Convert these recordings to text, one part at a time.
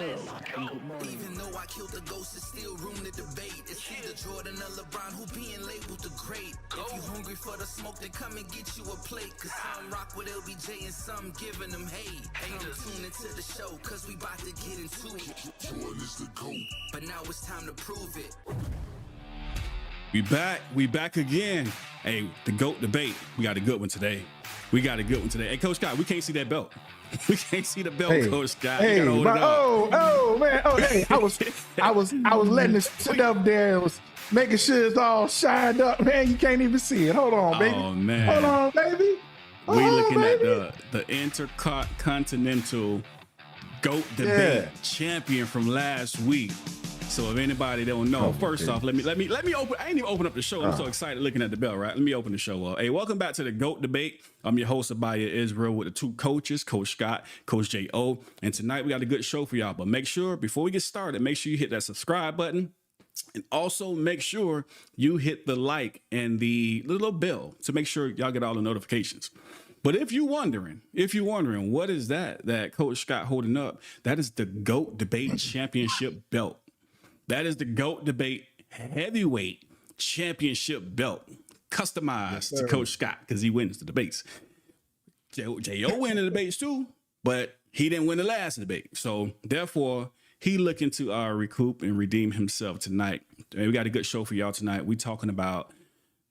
Even though I killed the ghost, it's still room to debate. It's either Jordan or LeBron who being labeled the great. If you hungry for the smoke, then come and get you a plate. Cause some rock with LBJ and some giving them hate. Come tune into the show, cause we bout to get into it. Jordan is the GOAT. But now it's time to prove it. We back again. Hey, the GOAT debate. We got a good one today. Hey, Coach Scott, we can't see that belt. We can't see the belt, Coach Scott. Hey, man. Hey, I was letting it sit up there. It was making sure it's all shined up. Man, you can't even see it. Hold on, baby. Oh man. Hold on, baby. We looking at the Intercontinental GOAT debate champion from last week. So if anybody don't know, first off, let me open. I ain't even open up the show. I'm so excited looking at the bell, right? Let me open the show up. Hey, welcome back to the GOAT debate. I'm your host, Abaya Israel, with the two coaches, Coach Scott, Coach J.O. And tonight we got a good show for y'all. But make sure, before we get started, make sure you hit that subscribe button. And also make sure you hit the like and the little bell to make sure y'all get all the notifications. But if you're wondering, what is that Coach Scott holding up? That is the GOAT debate championship belt. That is the GOAT debate heavyweight championship belt, customized to Coach Scott because he wins the debates. J.O. win the debates too, but he didn't win the last debate. So therefore, he looking to recoup and redeem himself tonight. And we got a good show for y'all tonight. We talking about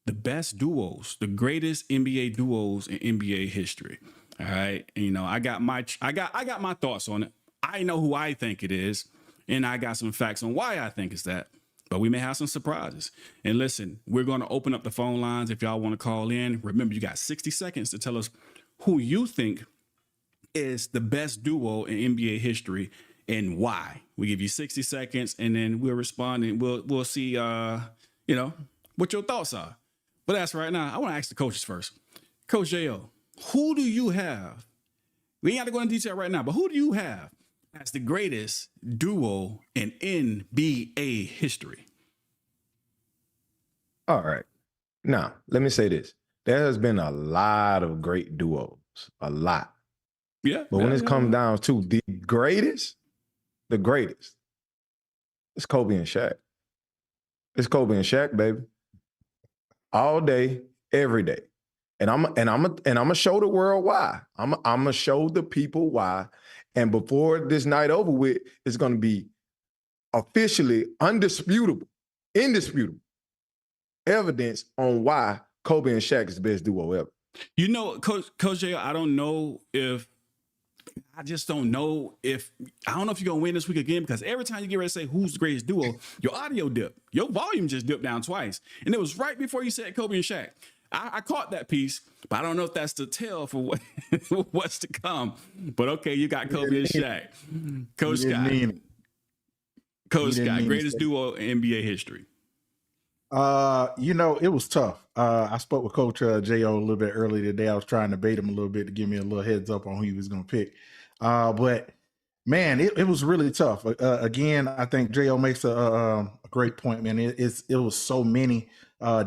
the best duos, the greatest NBA duos in NBA history. All right, and, you know, I got my thoughts on it. I know who I think it is. And I got some facts on why I think it's that. But we may have some surprises. And listen, we're going to open up the phone lines if y'all want to call in. Remember, you got 60 seconds to tell us who you think is the best duo in NBA history and why. We give you 60 seconds and then we'll respond and we'll see what your thoughts are. But that's right now. I want to ask the coaches first. Coach J.O., who do you have? We ain't got to go into detail right now, but who do you have as the greatest duo in NBA history? All right. Now, let me say this. There has been a lot of great duos, a lot. Yeah. But when it comes down to the greatest, it's Kobe and Shaq. It's Kobe and Shaq, baby. All day, every day. And I'm gonna show the world why. I'm gonna show the people why. And before this night over with, it's going to be officially indisputable evidence on why Kobe and Shaq is the best duo ever. You know, Coach J, I don't know if you're going to win this week again, because every time you get ready to say who's the greatest duo, your audio dipped. Your volume just dipped down twice. And it was right before you said Kobe and Shaq. I caught that piece, but I don't know if that's the tell for what's to come. But okay, you got Kobe and Shaq. Coach Scott, greatest duo in NBA history. It was tough. I spoke with Coach J.O. a little bit earlier today. I was trying to bait him a little bit to give me a little heads up on who he was going to pick. But man, it was really tough. Again, I think J.O. makes a great point, man. It was so many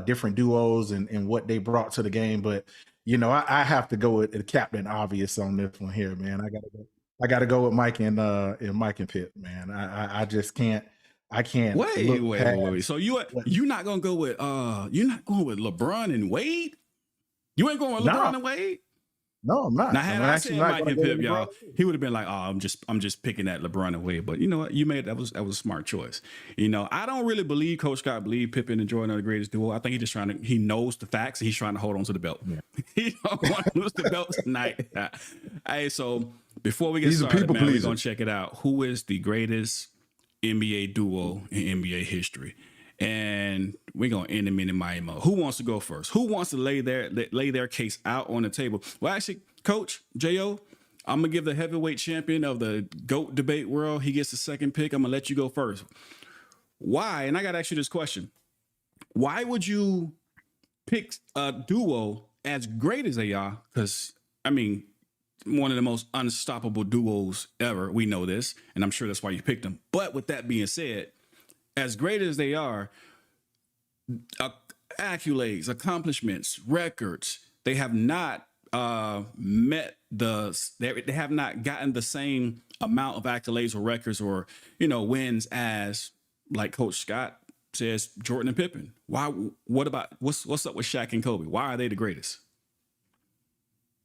different duos and what they brought to the game. But, I have to go with the Captain Obvious on this one here, man. I got to go with Mike and Pitt, man. I just can't. I can't. Wait. So you're not gonna go with LeBron and Wade? You ain't going with LeBron and Wade? No, I'm not. Now, had I said Mike and Pip, y'all, he would have been like, "Oh, I'm just picking that LeBron and Wade." But you know what? You made that was a smart choice. I don't really believe Coach Scott believe Pippen and Jordan are the greatest duo. I think he knows the facts. And he's trying to hold on to the belt. Yeah. He don't want to lose the belt tonight. Hey, so before we get started, man, we're gonna check it out. Who is the greatest NBA duo in NBA history? And we're going to end them in my mode. Who wants to go first? Who wants to lay their case out on the table? Well, actually, Coach J.O., I'm going to give the heavyweight champion of the GOAT debate world. He gets the second pick. I'm going to let you go first. Why? And I got to ask you this question. Why would you pick a duo as great as they are? Because, one of the most unstoppable duos ever. We know this, and I'm sure that's why you picked them. But with that being said, as great as they are, accolades, accomplishments, records, they have not met they have not gotten the same amount of accolades or records or wins as like Coach Scott says Jordan and Pippen. Why? What about what's up with Shaq and Kobe? Why are they the greatest?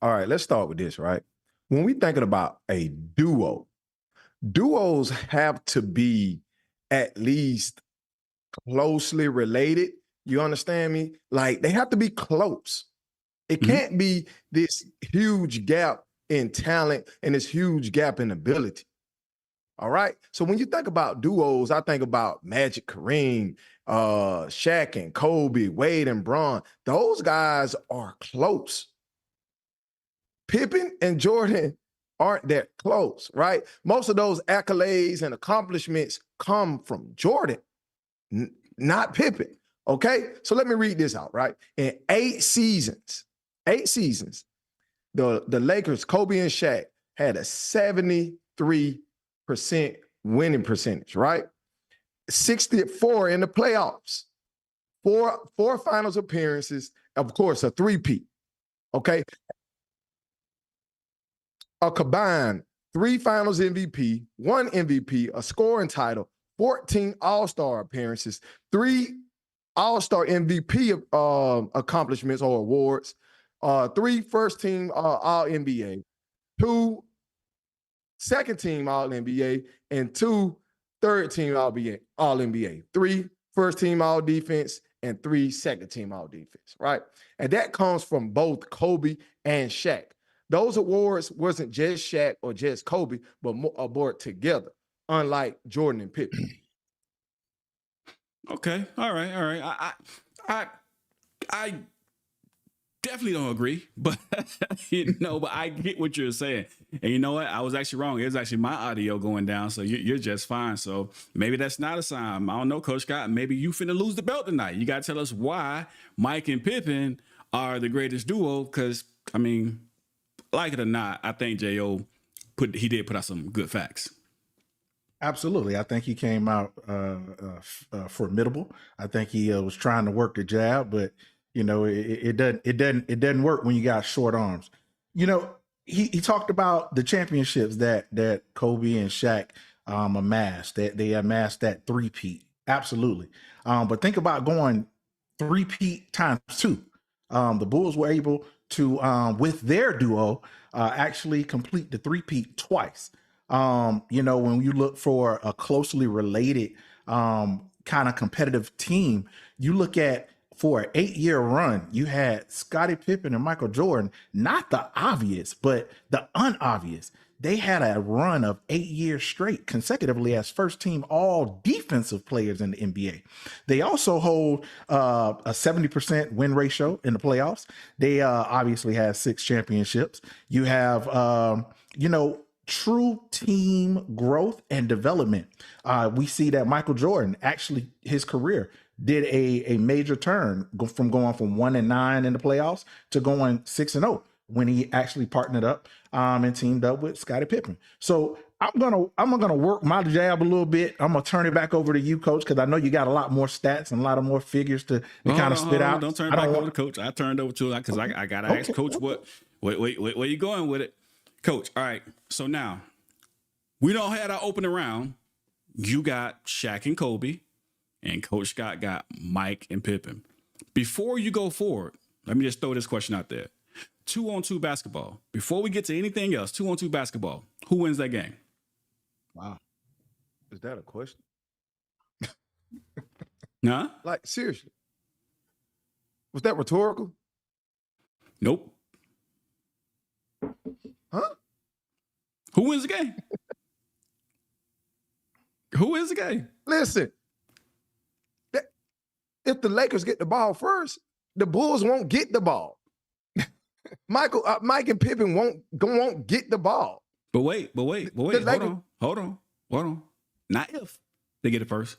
All right, let's start with this, right? When we thinking about a duo, duos have to be at least closely related. You understand me? Like they have to be close. It can't be this huge gap in talent and this huge gap in ability. All right. So when you think about duos, I think about Magic, Kareem, Shaq and Kobe, Wade and Bron. Those guys are close. Pippen and Jordan aren't that close, right? Most of those accolades and accomplishments come from Jordan, not Pippen. Okay, so let me read this out, right? In 8 seasons, the Lakers, Kobe and Shaq, had a 73% winning percentage, right? 64 in the playoffs, four finals appearances, of course, a three-peat, okay? A combined 3 finals MVP, 1 MVP, a scoring title, 14 All-Star appearances, 3 All-Star MVP accomplishments or awards, 3 first-team All-NBA, 2 second-team All-NBA, and 2 third-team All-NBA, 3 first-team All-Defense, and 3 second-team All-Defense, right? And that comes from both Kobe and Shaq. Those awards wasn't just Shaq or just Kobe, but aboard together, unlike Jordan and Pippen. Okay, all right. I definitely don't agree, but but I get what you're saying. And you know what? I was actually wrong. It was actually my audio going down, so you're just fine. So maybe that's not a sign. I don't know, Coach Scott. Maybe you finna lose the belt tonight. You got to tell us why Mike and Pippen are the greatest duo. Because I mean, like it or not, I think J.O. did put out some good facts. Absolutely. I think he came out formidable. I think he was trying to work the jab, but it doesn't work when you got short arms. He talked about the championships that Kobe and Shaq amassed. That they amassed that three-peat. Absolutely. But think about going three-peat times 2. The Bulls were able to, with their duo, actually complete the three-peat twice. When you look for a closely related kind of competitive team, you look at for an 8-year run, you had Scottie Pippen and Michael Jordan, not the obvious, but the unobvious. They had a run of 8 years straight consecutively as first team all defensive players in the NBA. They also hold a 70% win ratio in the playoffs. They obviously have 6 championships. You have, true team growth and development. We see that Michael Jordan, actually his career did a major turn from going from 1-9 in the playoffs to going 6-0 when he actually partnered up and teamed up with Scottie Pippen. So I'm gonna work my jab a little bit. I'm gonna turn it back over to you, Coach, because I know you got a lot more stats and a lot of more figures to kind of spit out. Don't turn it back over to Coach. I turned over to because I gotta ask Coach where you going with it, Coach. All right. So now we don't have our opening round. You got Shaq and Kobe, and Coach Scott got Mike and Pippen. Before you go forward, let me just throw this question out there. 2-on-2 basketball. Before we get to anything else, 2-on-2 basketball. Who wins that game? Wow. Is that a question? Huh? Like, seriously. Was that rhetorical? Nope. Huh? Who wins the game? Who wins the game? Listen, if the Lakers get the ball first, the Bulls won't get the ball. Mike and Pippen won't get the ball. But wait. Hold on. Not if they get it first.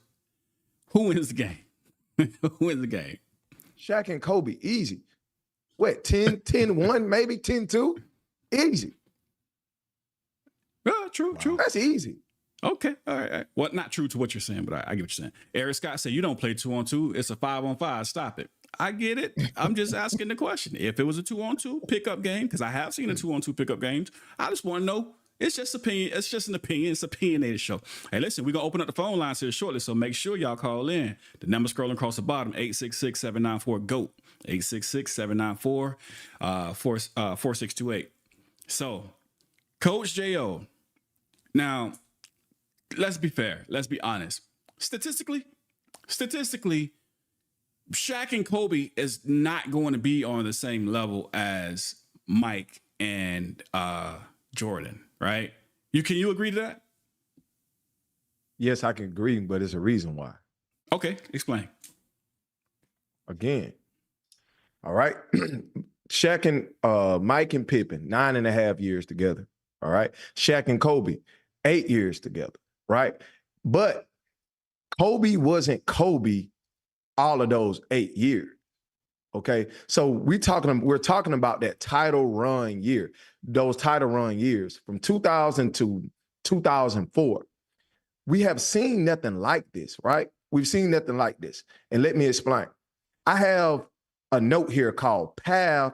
Who wins the game? Who wins the game? Shaq and Kobe, easy. What, 10-1, maybe 10-2? Easy. True. That's easy. Okay, all right. Well, not true to what you're saying, but I get what you're saying. Eric Scott said you don't play 2-on-2. It's a 5-on-5. Stop it. I get it. I'm just asking the question. If it was a 2-on-2 pickup game, because I have seen a 2-on-2 pickup games, I just want to know. It's just opinion. It's just an opinion. It's an opinionated show. Hey, listen, we're going to open up the phone lines here shortly, so make sure y'all call in. The number scrolling across the bottom, 866-794-GOAT, 866-794-4628. So, Coach J.O., now, let's be fair. Let's be honest. Statistically, Shaq and Kobe is not going to be on the same level as Mike and Jordan, right? Can you agree to that? Yes, I can agree, but it's a reason why. Okay, explain. Again, all right. Shaq and Mike and Pippen, 9.5 years together. All right. Shaq and Kobe, 8 years together. Right. But Kobe wasn't Kobe all of those 8 years. Okay. So we're talking about that title run year, those title run years from 2000 to 2004. We have seen nothing like this, right? We've seen nothing like this. And let me explain. I have a note here called Path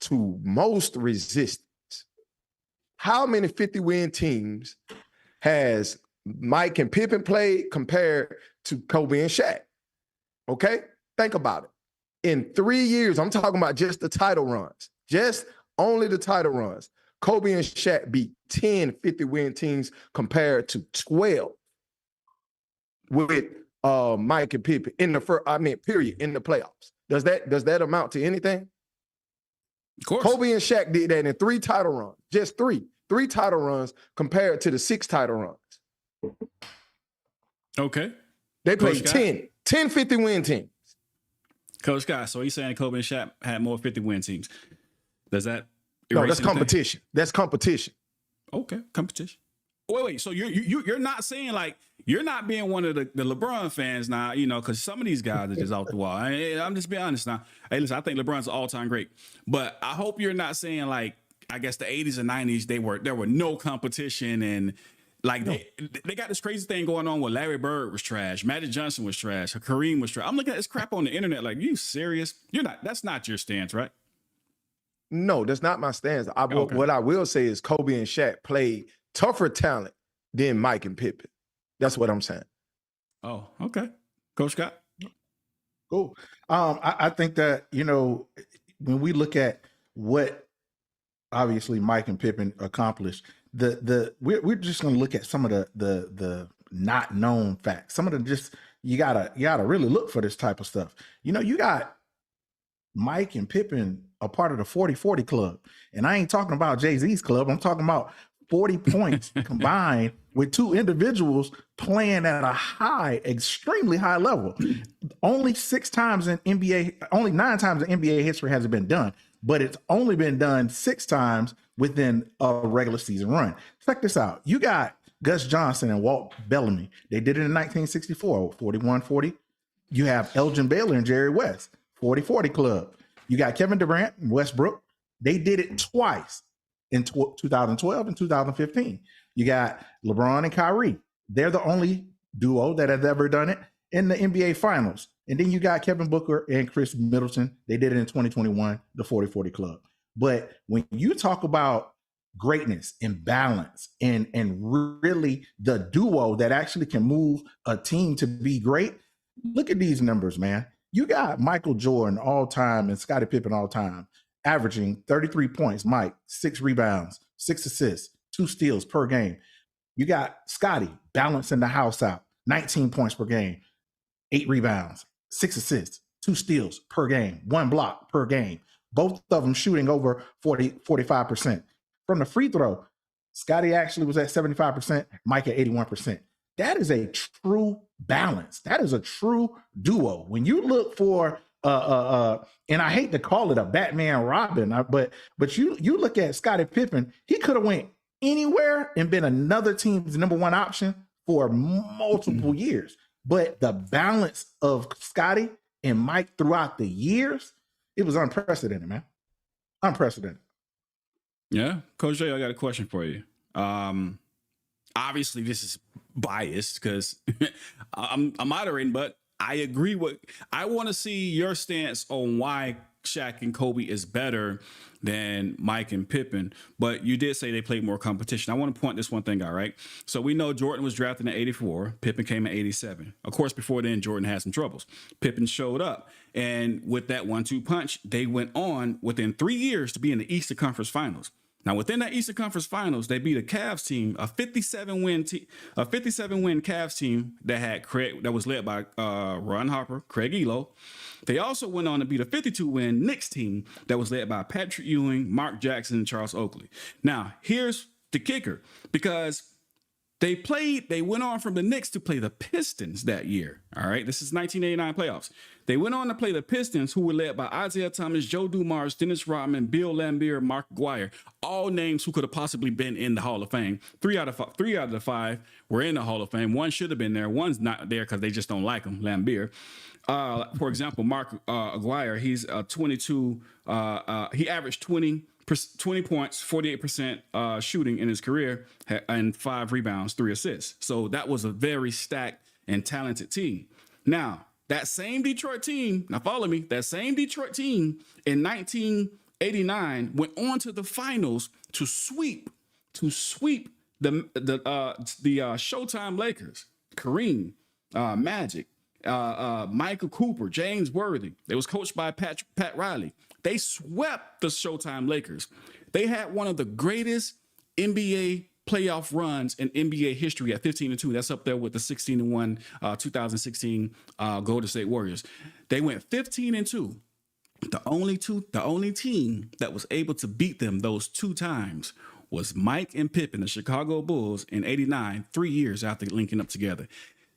to Most Resistance. How many 50-win teams has Mike and Pippen played compared to Kobe and Shaq? Okay? Think about it. In 3 years, I'm talking about just the title runs, just only the title runs. Kobe and Shaq beat 10 50-win teams compared to 12 with Mike and Pippen in the period, in the playoffs. Does that amount to anything? Of course. Kobe and Shaq did that in 3 title runs, just three title runs compared to the 6 title runs. Okay. They played 10 50-win teams. Coach Scott, so he's saying Kobe and Shaq had more 50-win teams. Does that No, that's competition. That's competition. Okay, competition. Wait. So you're not saying, like, you're not being one of the LeBron fans now, because some of these guys are just off the wall. I'm just being honest now. Hey, listen, I think LeBron's an all-time great, but I hope you're not saying, like, I guess the 80s and 90s there were no competition, and like they got this crazy thing going on where Larry Bird was trash, Magic Johnson was trash, Kareem was trash. I'm looking at this crap on the internet like, you serious? You're not. That's not your stance, right? No, that's not my stance. Okay. What I will say is Kobe and Shaq played tougher talent than Mike and Pippen. That's what I'm saying. Oh, okay. Coach Scott? Cool. I think that, when we look at what obviously Mike and Pippen accomplished, we're just going to look at some of the not known facts. Some of the you gotta really look for this type of stuff. You got Mike and Pippen a part of the 40-40 club. And I ain't talking about Jay-Z's club. I'm talking about 40 points combined with 2 individuals playing at a extremely high level. Only 9 times in NBA history has it been done, but it's only been done 6 times within a regular season run. Check this out. You got Gus Johnson and Walt Bellamy. They did it in 1964, 41-40. You have Elgin Baylor and Jerry West, 40-40 club. You got Kevin Durant and Westbrook. They did it twice in 2012 and 2015. You got LeBron and Kyrie. They're the only duo that has ever done it in the NBA Finals. And then you got Kevin Booker and Chris Middleton. They did it in 2021, the 40-40 club. But when you talk about greatness and balance and really the duo that actually can move a team to be great, look at these numbers, man. You got Michael Jordan all time and Scottie Pippen all time, averaging 33 points, Mike, 6 rebounds, 6 assists, 2 steals per game. You got Scottie balancing the house out, 19 points per game, 8 rebounds, 6 assists, 2 steals per game, 1 block per game. Both of them shooting over 45%. From the free throw, Scottie actually was at 75%, Mike at 81%. That is a true balance. That is a true duo. When you look for and I hate to call it a Batman Robin, but you look at Scottie Pippen, he could have went anywhere and been another team's number 1 option for multiple years. But the balance of Scottie and Mike throughout the years, it was unprecedented, man. Unprecedented. Yeah. Coach J, I got a question for you. Obviously, this is biased because I'm moderating, but I agree with. I want to see your stance on why Shaq and Kobe is better than Mike and Pippen. But you did say they played more competition. I want to point this one thing out, right? So we know Jordan was drafted in '84. Pippen came in '87. Of course, before then, Jordan had some troubles. Pippen showed up. And with that 1-2 punch, they went on within 3 years to be in the Eastern Conference Finals. Now, within that Eastern Conference Finals, they beat a Cavs team, a 57-win Cavs team that was led by Ron Harper, Craig Elo. They also went on to beat a 52-win Knicks team that was led by Patrick Ewing, Mark Jackson, and Charles Oakley. Now, here's the kicker, because they went on from the Knicks to play the Pistons that year. All right. This is 1989 playoffs. They went on to play the Pistons, who were led by Isaiah Thomas, Joe Dumars, Dennis Rodman, Bill Laimbeer, Mark Aguirre, all names who could have possibly been in the Hall of Fame. Three out of the five were in the Hall of Fame. One should have been there. One's not there because they just don't like him, Laimbeer. For example, Mark Aguirre, he's 22. He averaged 20 points, 48% shooting in his career, and 5 rebounds, 3 assists. So that was a very stacked and talented team. Now, that same Detroit team, now follow me, that same Detroit team in 1989 went on to the finals to sweep the Showtime Lakers, Kareem, Magic, Michael Cooper, James Worthy. They was coached by Pat Riley. They swept the Showtime Lakers. They had one of the greatest NBA playoff runs in NBA history at 15-2. That's up there with the 16-1 2016 Golden State Warriors. They went 15-2. The only team that was able to beat them those 2 times was Mike and Pippen, the Chicago Bulls, in '89, 3 years after linking up together.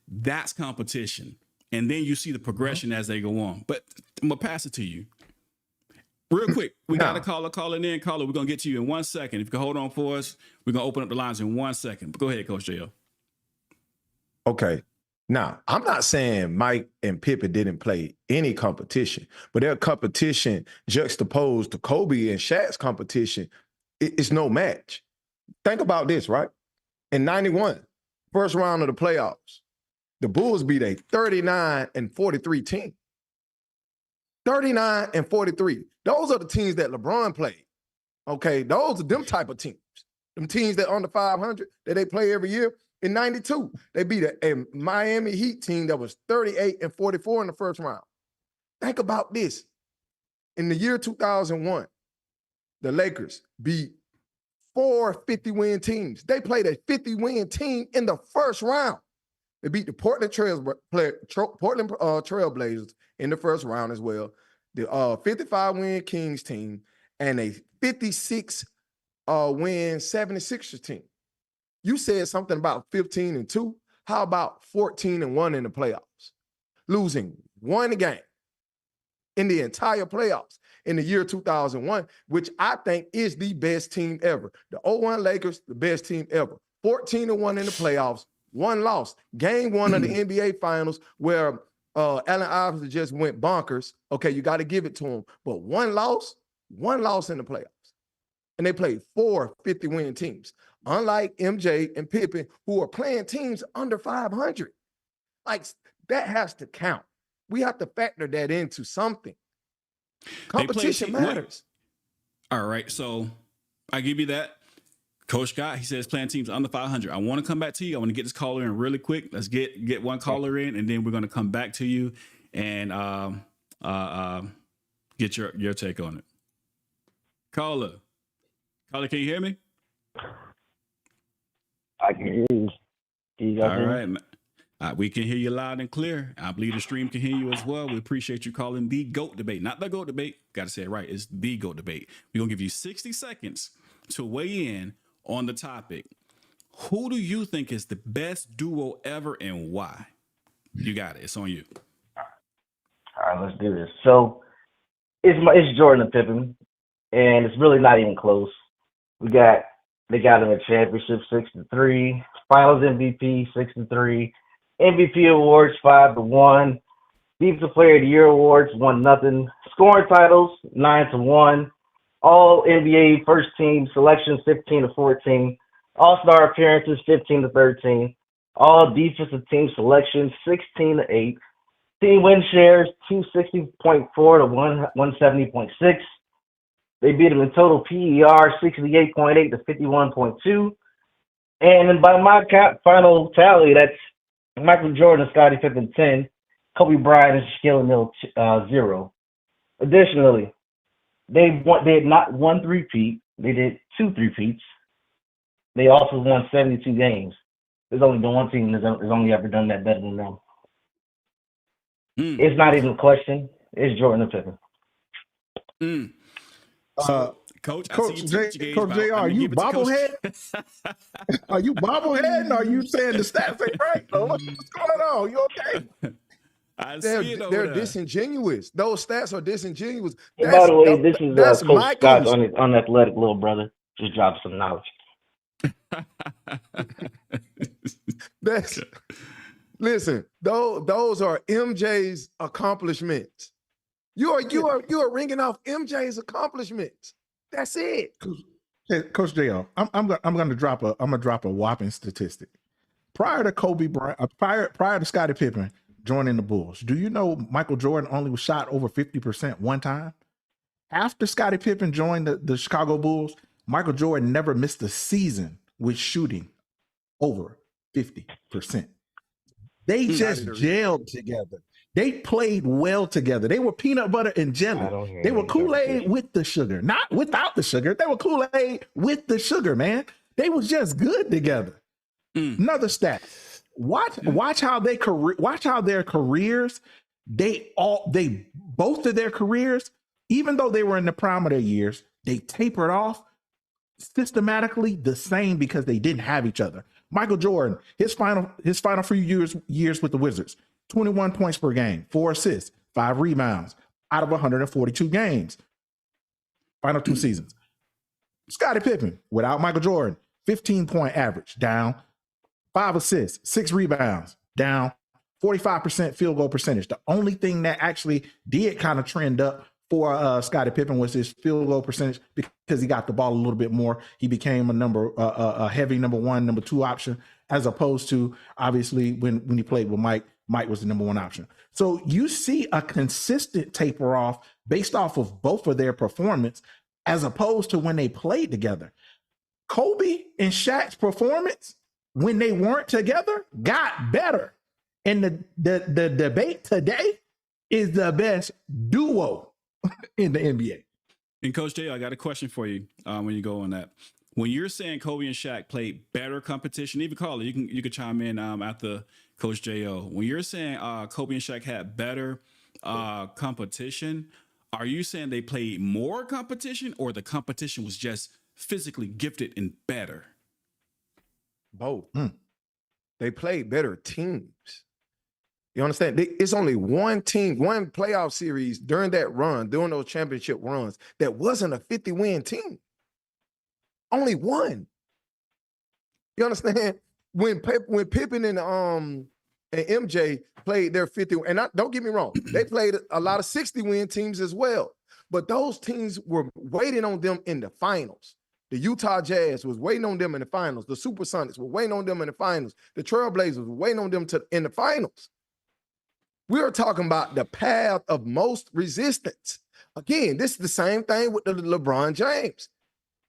That's competition. And then you see the progression as they go on. But I'm going to pass it to you. Real quick, we got a caller calling in. Caller, we're going to get to you in 1 second. If you can hold on for us, we're going to open up the lines in 1 second. But go ahead, Coach J.O. Okay. Now, I'm not saying Mike and Pippen didn't play any competition, but their competition juxtaposed to Kobe and Shaq's competition, it's no match. Think about this, right? In 91, first round of the playoffs, the Bulls beat a 39-43 team. 39-43. Those are the teams that LeBron played. Okay, those are them type of teams. Them teams that under 500 that they play every year. In 92, they beat a Miami Heat team that was 38-44 in the first round. Think about this. In the year 2001, the Lakers beat 4 50-win teams. They played a 50-win team in the first round. They beat the Portland Trailblazers in the first round as well. The 55-win Kings team and a 56-win 76ers team. You said something about 15-2. How about 14-1 in the playoffs? Losing one game in the entire playoffs in the year 2001, which I think is the best team ever. The 01 Lakers, the best team ever. 14-1 in the playoffs, 1 loss. Game 1 of the NBA Finals where Allen Iverson just went bonkers. Okay, you got to give it to him. But 1 loss in the playoffs. And they played 4 50-win teams. Unlike MJ and Pippen, who are playing teams under 500. Like, that has to count. We have to factor that into something. Competition matters. All right, so I give you that. Coach Scott, he says playing teams under 500. I want to come back to you. I want to get this caller in really quick. Let's get one caller in, and then we're going to come back to you and get your take on it. Caller, can you hear me? I can hear you. All right. We can hear you loud and clear. I believe the stream can hear you as well. We appreciate you calling the GOAT debate. Not the GOAT debate. Got to say it right. It's the GOAT debate. We're going to give you 60 seconds to weigh in on the topic. Who do you think is the best duo ever and why? You got it. It's on you. All right, let's do this. So it's Jordan and Pippen, and it's really not even close. They got in a championship 6-3, Finals MVP 6-3, MVP awards 5-1, Defensive Player of the Year awards 1-0, scoring titles 9-1, All NBA first team selections 15-14, All-Star appearances 15-13, All Defensive Team selections 16-8, Team win shares 260.4 to 170.6. They beat them in total PER 68.8 to 51.2. And then by my final tally, that's Michael Jordan and Scottie Pippen 10, Kobe Bryant and Shaquille O'Neal 0. Additionally, they had not won three-peat. They did 2 three-peats. They also won 72 games. There's only been one team that's only ever done that better than them. It's not even a question. It's Jordan and Pippen. So, Coach J, are you bobblehead? Are you bobblehead? Are you saying the stats ain't right? What's going on? You okay? They're disingenuous. Those stats are disingenuous. By the way, this is Coach Scott's unathletic little brother. Just dropped some knowledge. Listen, those are MJ's accomplishments. You are ringing off MJ's accomplishments. That's it. Coach J.O., I'm gonna drop a whopping statistic. Prior to Kobe Bryant, prior to Scottie Pippen joining the Bulls, do you know Michael Jordan only was shot over 50% one time? After Scottie Pippen joined the Chicago Bulls, Michael Jordan never missed a season with shooting over 50%. They just gelled together. They played well together. They were peanut butter and jelly. They were Kool-Aid with the sugar, not without the sugar. They were Kool-Aid with the sugar, man. They was just good together. Another stat. Watch how their careers, both of their careers, even though they were in the prime of their years, they tapered off systematically the same because they didn't have each other. Michael Jordan, his final few years with the Wizards, 21 points per game, 4 assists, 5 rebounds out of 142 games. Final 2 seasons. Scottie Pippen, without Michael Jordan, 15-point average, down, 5 assists, 6 rebounds, down, 45% field goal percentage. The only thing that actually did kind of trend up for Scottie Pippen was his field goal percentage because he got the ball a little bit more. He became a heavy number 1, number 2 option, as opposed to obviously when he played with Mike was the number 1 option. So you see a consistent taper off based off of both of their performance, as opposed to when they played together. Kobe and Shaq's performance when they weren't together got better. And the debate today is the best duo in the NBA. And Coach J, I got a question for you when you go on that. When you're saying Kobe and Shaq played better competition, even Carla, you can chime in after Coach J.O. When you're saying Kobe and Shaq had better competition, are you saying they played more competition or the competition was just physically gifted and better? Both. They played better teams. You understand? It's only one team, one playoff series during that run, during those championship runs, that wasn't a 50-win team. Only one. You understand? When Pippen and MJ played their 50, and don't get me wrong, they played a lot of 60-win teams as well. But those teams were waiting on them in the finals. The Utah Jazz was waiting on them in the finals. The Supersonics were waiting on them in the finals. The Trailblazers were waiting on them in the finals. We are talking about the path of most resistance. Again, this is the same thing with the LeBron James.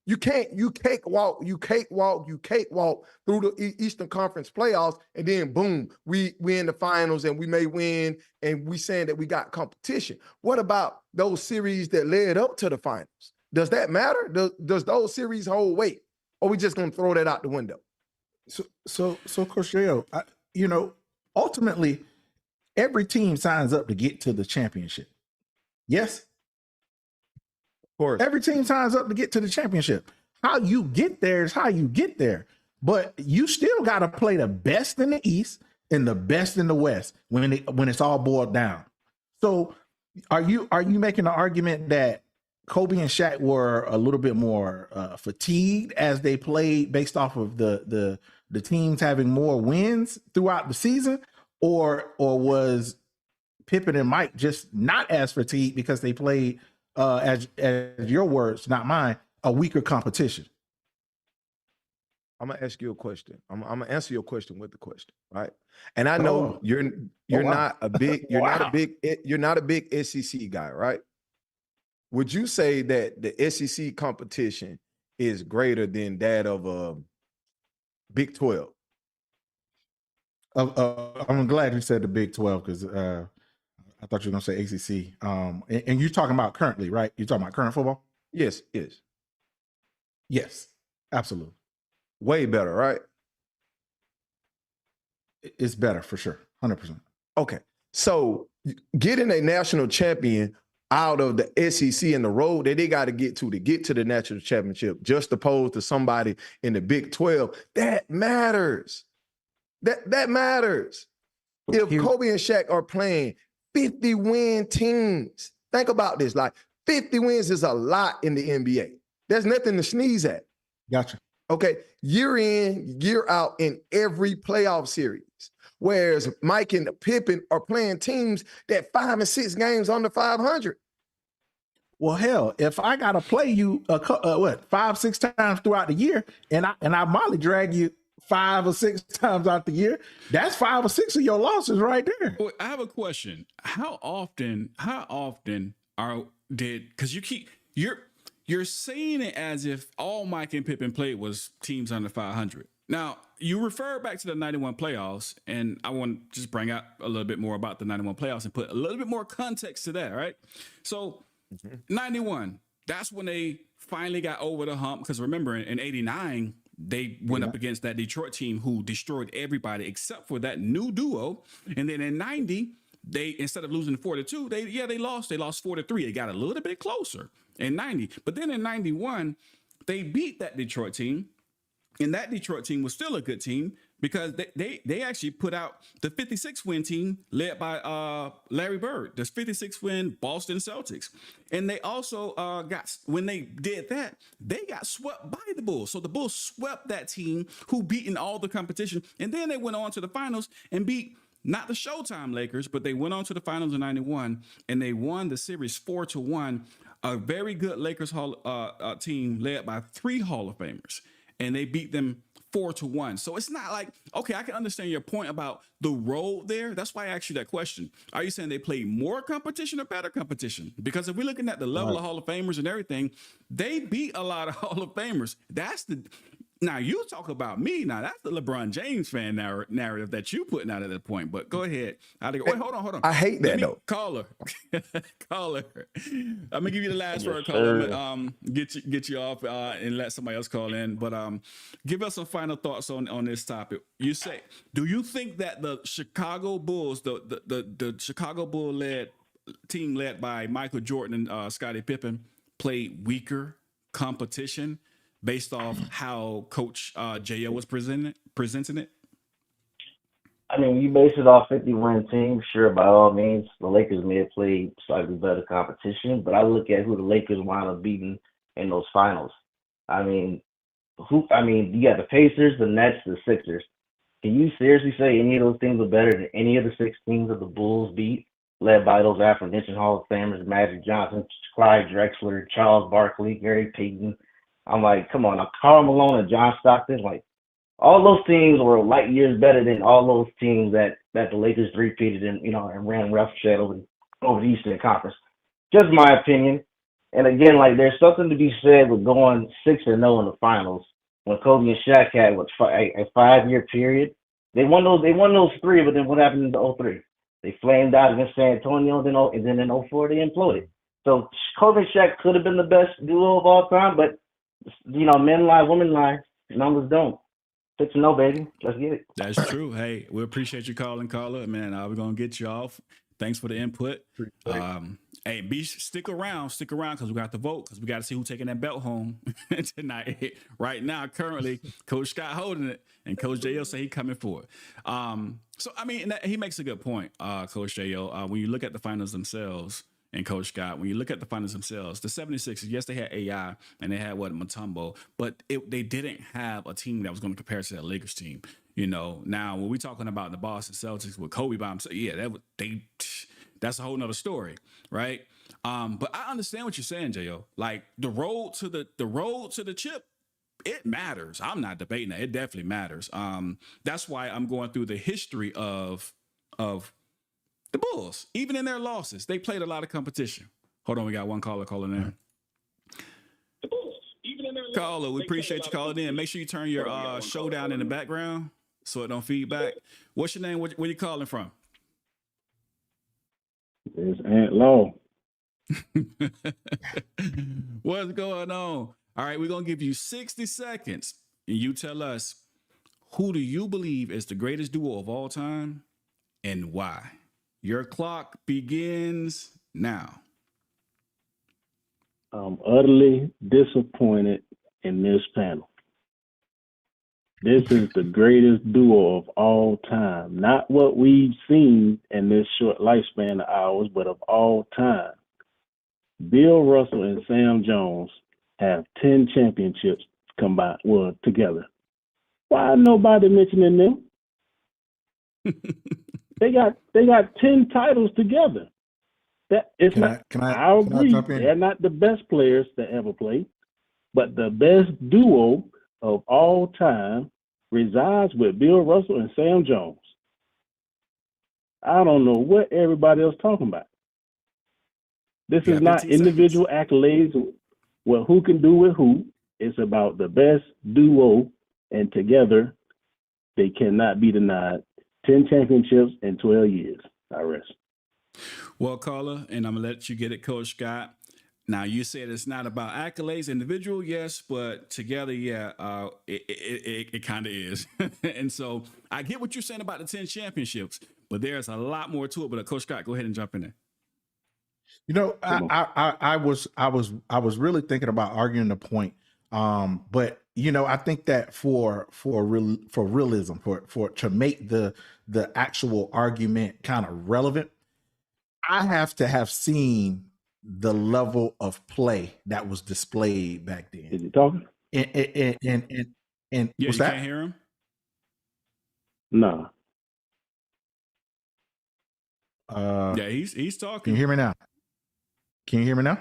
You cakewalk through the Eastern Conference playoffs, and then boom, we in the finals and we may win, and we saying that we got competition. What about those series that led up to the finals? Does that matter? Does those series hold weight? Or we just gonna throw that out the window? So Coach J.O., ultimately, every team signs up to get to the championship. Yes? Of course. Every team signs up to get to the championship. How you get there is how you get there. But you still got to play the best in the East and the best in the West when it's all boiled down. So are you making the argument that Kobe and Shaq were a little bit more fatigued as they played based off of the teams having more wins throughout the season? Or was Pippen and Mike just not as fatigued because they played, as your words, not mine, a weaker competition? I'm gonna ask you a question. I'm gonna answer your question with the question, right? And I Oh, know you're wow. not a big you're not a Wow. big you're not a big SEC guy, right? Would you say that the SEC competition is greater than that of Big 12? I'm glad you said the Big 12 because I thought you were going to say ACC. And you're talking about currently, right? You're talking about current football? Yes, yes. Yes, absolutely. Way better, right? It's better for sure, 100%. Okay. So getting a national champion out of the SEC and the road that they got to get to the national championship, just opposed to somebody in the Big 12, that matters. That matters. If Kobe and Shaq are playing 50-win teams, think about this. Like 50 wins is a lot in the NBA. There's nothing to sneeze at. Gotcha. Okay. Year in, year out in every playoff series. Whereas Mike and Pippen are playing teams that 5 and 6 games under 500. Well, hell, if I gotta play you 5-6 times throughout the year, and I molly drag you 5 or 6 times out the year, that's 5 or 6 of your losses right there. Well, I have a question. How often because you're saying it as if all Mike and Pippen played was teams under 500. Now, you refer back to the 91 playoffs, and I want to just bring out a little bit more about the 91 playoffs and put a little bit more context to that, right? So, 91, that's when they finally got over the hump, because remember, in 89, they went up against that Detroit team who destroyed everybody except for that new duo. And then in 90, they, instead of losing 4-2, they lost 4-3. They got a little bit closer in 90. But then in 91, they beat that Detroit team. And that Detroit team was still a good team because they actually put out the 56-win team led by Larry Bird, the 56-win Boston Celtics. And they also when they did that, they got swept by the Bulls. So the Bulls swept that team who beat in all the competition. And then they went on to the finals and beat not the Showtime Lakers, but they went on to the finals in 91 and they won the series 4-1. A very good Lakers team led by 3 Hall of Famers. And they beat them 4-1. So it's not like, okay, I can understand your point about the road there. That's why I asked you that question. Are you saying they played more competition or better competition? Because if we're looking at the level of Hall of Famers and everything, they beat a lot of Hall of Famers. Now you talk about me. Now that's the LeBron James fan narrative that you putting out at that point. But go ahead. Wait, hold on. I hate that though. Caller. I'm gonna give you the last word. Caller. Get you off and let somebody else call in. But give us some final thoughts on this topic. You say, do you think that the Chicago Bulls, the Chicago Bull led team led by Michael Jordan and Scottie Pippen, played weaker competition based off how Coach J.O. was presenting it? I mean, you base it off 50-win team, sure, by all means. The Lakers may have played slightly better competition, but I look at who the Lakers wound up beating in those finals. I mean, you got the Pacers, the Nets, the Sixers. Can you seriously say any of those teams are better than any of the 6 teams that the Bulls beat, led by those aforementioned Hall of Famers, Magic Johnson, Clyde Drexler, Charles Barkley, Gary Payton? I'm like, come on, now Karl Malone and John Stockton, like, all those teams were light years better than all those teams that the Lakers three-peated and ran roughshod over the Eastern Conference. Just my opinion. And again, like, there's something to be said with going 6-0 in the finals. When Kobe and Shaq had a 5-year period, they won those 3, but then what happened in the 03? They flamed out against San Antonio, and then in 04 they imploded. So Kobe and Shaq could have been the best duo of all time, but men lie, women lie, numbers don't. 6-0, baby. Let's get it. That's true. Hey, we appreciate you calling, caller. Man, we're gonna get you off. Thanks for the input. Hey, stick around, because we got to vote, because we got to see who's taking that belt home tonight. Right now, currently, Coach Scott holding it, and Coach J.O. say he coming for it. So I mean, he makes a good point, Coach J.O. When you look at the finals themselves. And Coach Scott, when you look at the finals themselves, the 76ers, yes, they had AI and they had Mutombo, but they didn't have a team that was going to compare to that Lakers team. Now when we're talking about the Boston Celtics with Kobe by himself, yeah, that's a whole nother story, right? But I understand what you're saying, Jo. Like the road to the chip it matters. I'm not debating that. It definitely matters. That's why I'm going through the history of the Bulls. Even in their losses, they played a lot of competition. Hold on, we got one caller calling in. The Bulls, even in their losses, caller, we appreciate you calling in. Make sure you turn your show down in the background so it don't feedback. What's your name? Where you calling from? It's Aunt Law. What's going on? All right, we're going to give you 60 seconds, and you tell us, who do you believe is the greatest duo of all time and why? Your clock begins now. I'm utterly disappointed in this panel. This is the greatest duo of all time. Not what we've seen in this short lifespan of ours, but of all time. Bill Russell and Sam Jones have 10 championships combined, together. Why nobody mentioning them? They got 10 titles together. That it's not. I agree. They're not the best players to ever play, but the best duo of all time resides with Bill Russell and Sam Jones. I don't know what everybody else talking about. This is not individual accolades. Well, who can do with who? It's about the best duo, and together they cannot be denied. 10 championships in 12 years. I rest. Well, caller, and I'm going to let you get it, Coach Scott. Now, you said it's not about accolades, individual, yes, but together, yeah, it kind of is. And so I get what you're saying about the 10 championships, but there's a lot more to it. But Coach Scott, go ahead and jump in there. You know, I was really thinking about arguing the point, but you know, I think that for realism, to make the actual argument kind of relevant, I have to have seen the level of play that was displayed back then. Is he talking? And yeah, you can't hear him? No. Yeah, he's talking. Can you hear me now? Can you hear me now?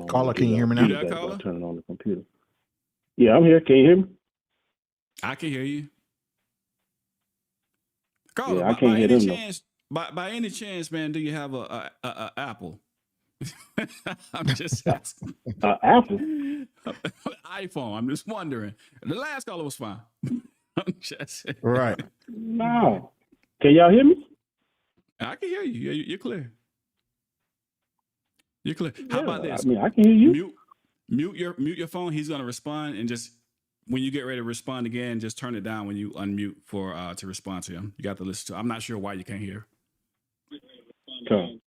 Caller, can you hear me now? You there, caller? Turn it on the computer. Yeah, I'm here. Can you hear me? I can hear you. Caller, yeah, I can't hear them. By any chance, man, do you have a Apple? I'm just asking. Apple? iPhone. I'm just wondering. The last caller was fine. I'm just right. No. Can y'all hear me? I can hear you. You're clear. You're clear. How about this? I mean, I can hear you. Mute your phone. He's gonna respond, and just when you get ready to respond again, just turn it down when you unmute for to respond to him. You got to listen to. I'm not sure why you can't hear. Okay.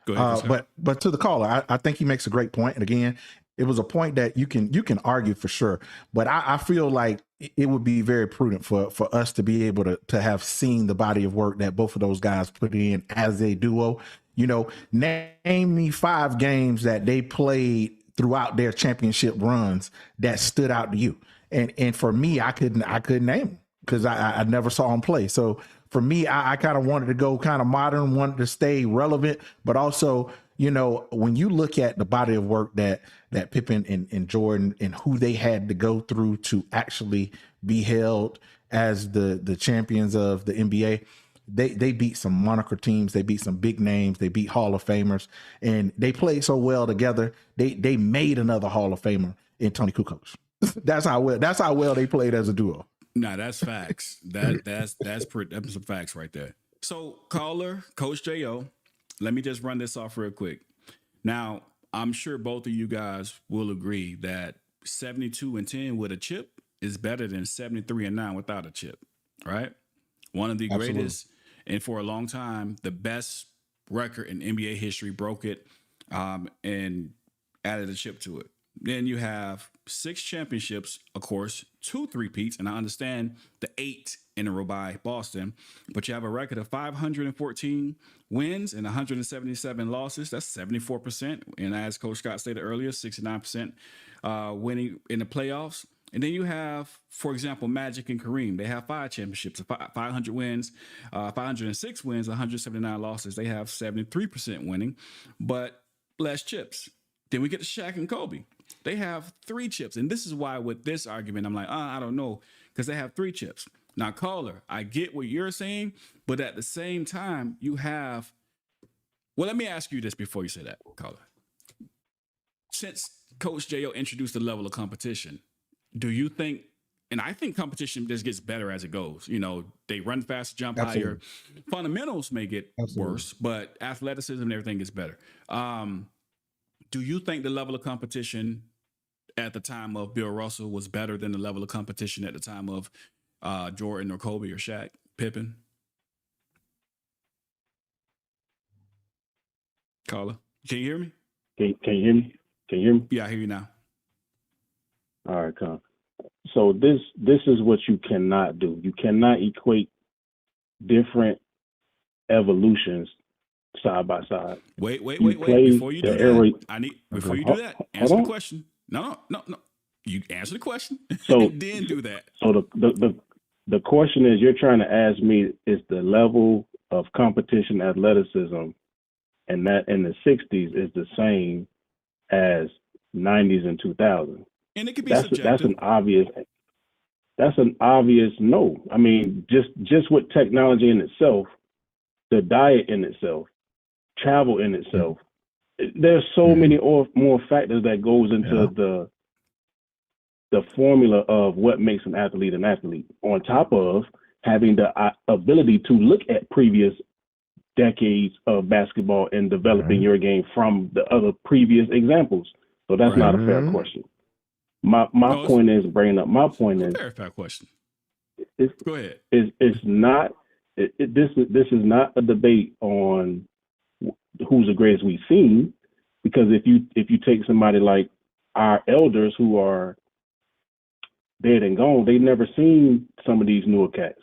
Go ahead. But to the caller, I think he makes a great point. And again, it was a point that you can argue for sure. But I feel like it would be very prudent for us to be able to have seen the body of work that both of those guys put in as a duo. You know, name me 5 games that they played throughout their championship runs that stood out to you. And for me, I couldn't name them because I never saw them play. So for me, I kind of wanted to go kind of modern, wanted to stay relevant, but also, you know, when you look at the body of work that Pippen and Jordan and who they had to go through to actually be held as the champions of the NBA, they beat some moniker teams, they beat some big names, they beat Hall of Famers, and they played so well together. They made another Hall of Famer in Tony Kukoc. That's how well they played as a duo. Nah, that's facts. That's some facts right there. So, caller, Coach J.O., let me just run this off real quick. Now, I'm sure both of you guys will agree that 72-10 with a chip is better than 73-9 without a chip, right? One of the Absolutely. greatest, and for a long time, the best record in NBA history, broke it and added a chip to it. Then you have 6 championships, of course, 2 three-peats, and I understand the 8 in a row by Boston, but you have a record of 514 wins and 177 losses. That's 74%. And as Coach Scott stated earlier, 69% winning in the playoffs. And then you have, for example, Magic and Kareem. They have 5 championships, 500 wins, 506 wins, 179 losses. They have 73% winning. But less chips. Then we get to Shaq and Kobe. They have 3 chips. And this is why with this argument, I'm like, I don't know, because they have 3 chips. Now, caller, I get what you're saying, but at the same time, you have, well, let me ask you this before you say that, caller. Since Coach J.O. introduced the level of competition, do you think, and I think competition just gets better as it goes. You know, they run faster, jump higher. Fundamentals may get worse, but athleticism and everything gets better. Do you think the level of competition at the time of Bill Russell was better than the level of competition at the time of Jordan or Kobe or Shaq, Pippen? Caller, can you hear me? Can you hear me? Can you hear me? Yeah, I hear you now. All right, come. So this is what you cannot do. You cannot equate different evolutions side by side. Wait. Before you do that, before you do that, answer the question. No. You answer the question. So and then do that. So the question is, you're trying to ask me, is the level of competition athleticism and that in the 60s is the same as 90s and 2000? And it could be subjective. That's an obvious no. I mean, just with technology in itself, the diet in itself, travel in itself, there's so many more factors that goes into the formula of what makes an athlete an athlete, on top of having the ability to look at previous decades of basketball and developing your game from the other previous examples. So that's not a fair question. My point is bringing up. My point is fair question. Go ahead. It's not. This is not a debate on who's the greatest we've seen, because if you take somebody like our elders who are dead and gone, they've never seen some of these newer cats.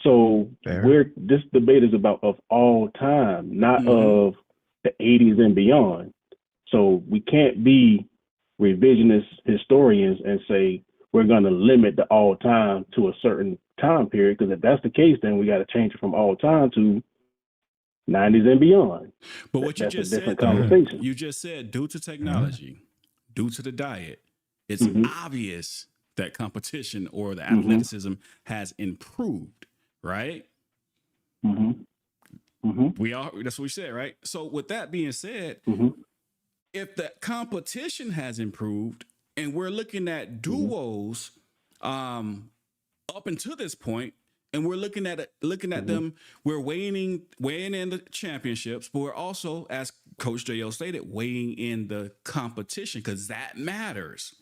So this debate is about of all time, not of the 80s and beyond. So we can't be revisionist historians and say we're going to limit the all time to a certain time period, because if that's the case, then we got to change it from all time to 90s and beyond. But what you just said, conversation. You just said, due to technology, due to the diet, it's obvious that competition or the athleticism has improved, right? That's what we said, right? So with that being said, if the competition has improved and we're looking at duos up until this point, and we're looking at them, we're weighing in the championships, but we're also, as Coach J.O. stated, weighing in the competition, because that matters.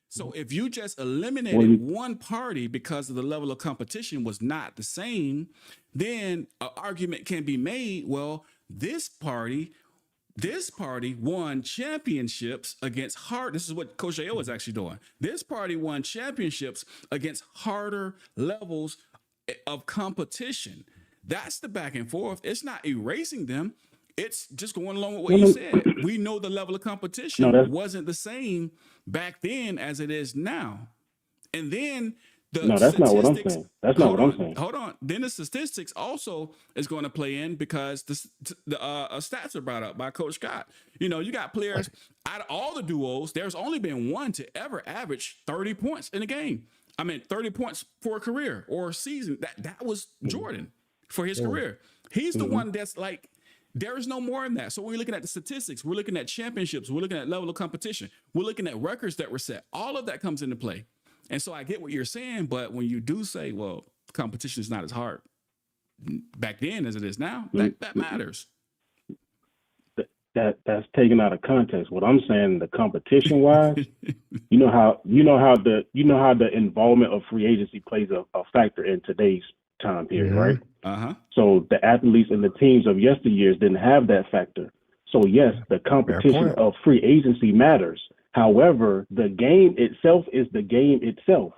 So if you just eliminated one party because of the level of competition was not the same, then an argument can be made, well, this party won championships against hard. This is what Coach J.O. is actually doing. This party won championships against harder levels of competition. That's the back and forth. It's not erasing them. It's just going along with what you said. We know the level of competition wasn't the same back then as it is now. And then that's not what I'm saying. That's not what I'm saying. Hold on. Then the statistics also is going to play in, because the stats are brought up by Coach Scott. You know, you got players out of all the duos, there's only been one to ever average 30 points in a game. I mean, 30 points for a career or a season. That was Jordan for his career. He's the one that's like, there is no more than that. So we're looking at the statistics. We're looking at championships. We're looking at level of competition. We're looking at records that were set. All of that comes into play. And so I get what you're saying, but when you do say, well, competition is not as hard back then as it is now, that matters. That's taken out of context. What I'm saying, the competition wise, you know how the involvement of free agency plays a factor in today's time period, right? So the athletes and the teams of yesteryears didn't have that factor. So yes, the competition of free agency matters. However, the game itself is the game itself.